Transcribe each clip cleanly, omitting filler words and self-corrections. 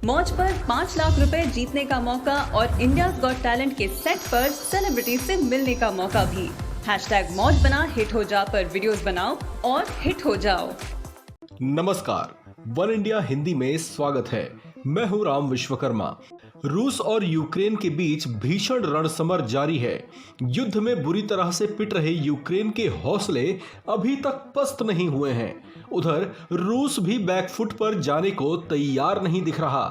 मौज पर 5 लाख रुपए जीतने का मौका और इंडियाज गॉट टैलेंट के सेट पर सेलिब्रिटी से मिलने का मौका भी। #मौज बना हिट हो जा पर वीडियोस बनाओ और हिट हो जाओ। नमस्कार, वन इंडिया हिंदी में स्वागत है। मैं हूं राम विश्वकर्मा। रूस और यूक्रेन के बीच भीषण रणसमर जारी है। युद्ध में बुरी तरह से पिट रहे यूक्रेन के हौसले अभी तक पस्त नहीं हुए हैं। उधर रूस भी बैकफुट पर जाने को तैयार नहीं दिख रहा।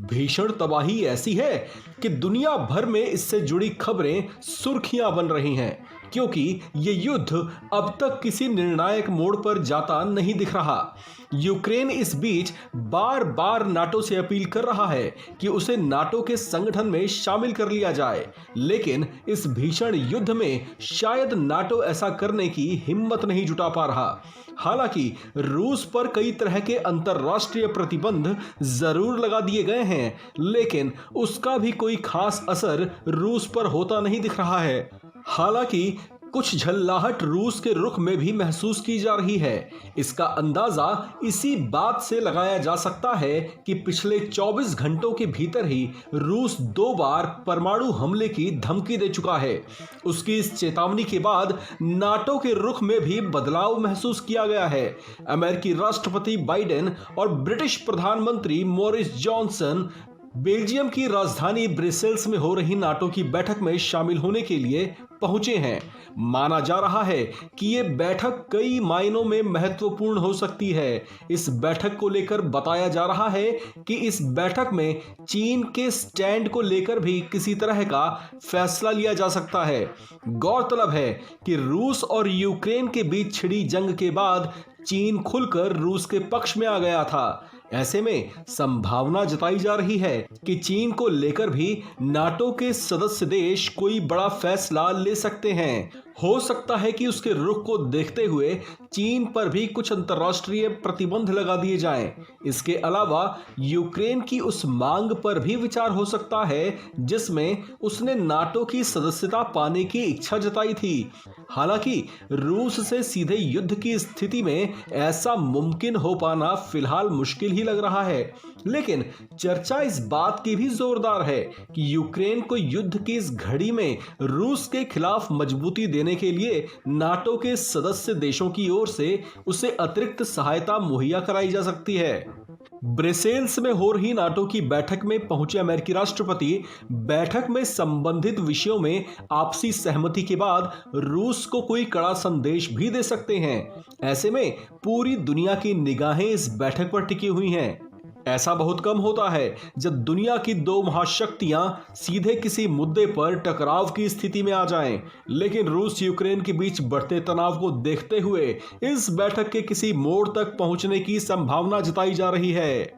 भीषण तबाही ऐसी है कि दुनिया भर में इससे जुड़ी खबरें सुर्खियां बन रही हैं, क्योंकि ये युद्ध अब तक किसी निर्णायक मोड़ पर जाता नहीं दिख रहा। यूक्रेन इस बीच बार बार नाटो से अपील कर रहा है कि उसे नाटो के संगठन में शामिल कर लिया जाए, लेकिन इस भीषण युद्ध में शायद नाटो ऐसा करने की हिम्मत नहीं जुटा पा रहा। हालांकि रूस पर कई तरह के अंतर्राष्ट्रीय प्रतिबंध जरूर लगा दिए गए हैं, लेकिन उसका भी कोई खास असर रूस पर होता नहीं दिख रहा है। हालांकि कुछ झल्लाहट रूस के रुख में भी महसूस की जा रही है। इसका अंदाजा इसी बात से लगाया जा सकता है कि पिछले 24 घंटों के भीतर ही रूस 2 बार परमाणु हमले की धमकी दे चुका है। उसकी इस चेतावनी के बाद नाटो के रुख में भी बदलाव महसूस किया गया है। अमेरिकी राष्ट्रपति बाइडेन और ब्रिटिश प्रधानमंत्री मोरिस जॉनसन बेल्जियम की राजधानी ब्रसेल्स में हो रही नाटो की बैठक में शामिल होने के लिए पहुंचे हैं। माना जा रहा है कि ये बैठक कई मायनों में महत्वपूर्ण हो सकती है। इस बैठक को लेकर बताया जा रहा है कि इस बैठक में चीन के स्टैंड को लेकर भी किसी तरह का फैसला लिया जा सकता है। गौरतलब है कि रूस और यूक्रेन के बीच छिड़ी जंग के बाद चीन खुलकर रूस के पक्ष में आ गया था। ऐसे में संभावना जताई जा रही है कि चीन को लेकर भी नाटो के सदस्य देश कोई बड़ा फैसला ले सकते हैं। हो सकता है कि उसके रुख को देखते हुए चीन पर भी कुछ अंतर्राष्ट्रीय प्रतिबंध लगा दिए जाएं। इसके अलावा यूक्रेन की उस मांग पर भी विचार हो सकता है जिसमें उसने नाटो की सदस्यता पाने की इच्छा जताई थी। हालांकि रूस से सीधे युद्ध की स्थिति में ऐसा मुमकिन हो पाना फिलहाल मुश्किल ही लग रहा है, लेकिन चर्चा इस बात की भी जोरदार है कि यूक्रेन को युद्ध की इस घड़ी में रूस के खिलाफ मजबूती देने के लिए नाटो के सदस्य देशों की ओर से उसे अतिरिक्त सहायता मुहैया कराई जा सकती है। ब्रसेल्स में हो रही नाटो की बैठक में पहुंचे अमेरिकी राष्ट्रपति बैठक में संबंधित विषयों में आपसी सहमति के बाद रूस को कोई कड़ा संदेश भी दे सकते हैं। ऐसे में पूरी दुनिया की निगाहें इस बैठक पर टिकी हुई हैं। ऐसा बहुत कम होता है जब दुनिया की 2 महाशक्तियां सीधे किसी मुद्दे पर टकराव की स्थिति में आ जाएं, लेकिन रूस यूक्रेन के बीच बढ़ते तनाव को देखते हुए इस बैठक के किसी मोड़ तक पहुंचने की संभावना जताई जा रही है।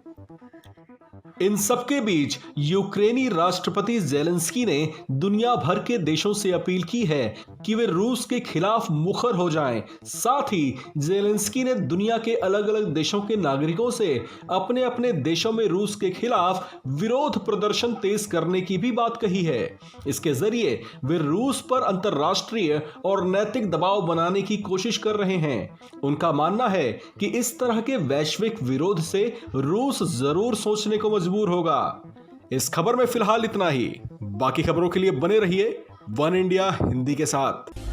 इन सबके बीच यूक्रेनी राष्ट्रपति ज़ेलेंस्की ने दुनिया भर के देशों से अपील की है कि वे रूस के खिलाफ मुखर हो जाएं। साथ ही ज़ेलेंस्की ने दुनिया के अलग अलग देशों के नागरिकों से अपने अपने देशों में रूस के खिलाफ विरोध प्रदर्शन तेज करने की भी बात कही है। इसके जरिए वे रूस पर अंतर्राष्ट्रीय और नैतिक दबाव बनाने की कोशिश कर रहे हैं। उनका मानना है कि इस तरह के वैश्विक विरोध से रूस जरूर सोचने को मजबूर होगा। इस खबर में फिलहाल इतना ही। बाकी खबरों के लिए बने रहिए वन इंडिया हिंदी के साथ।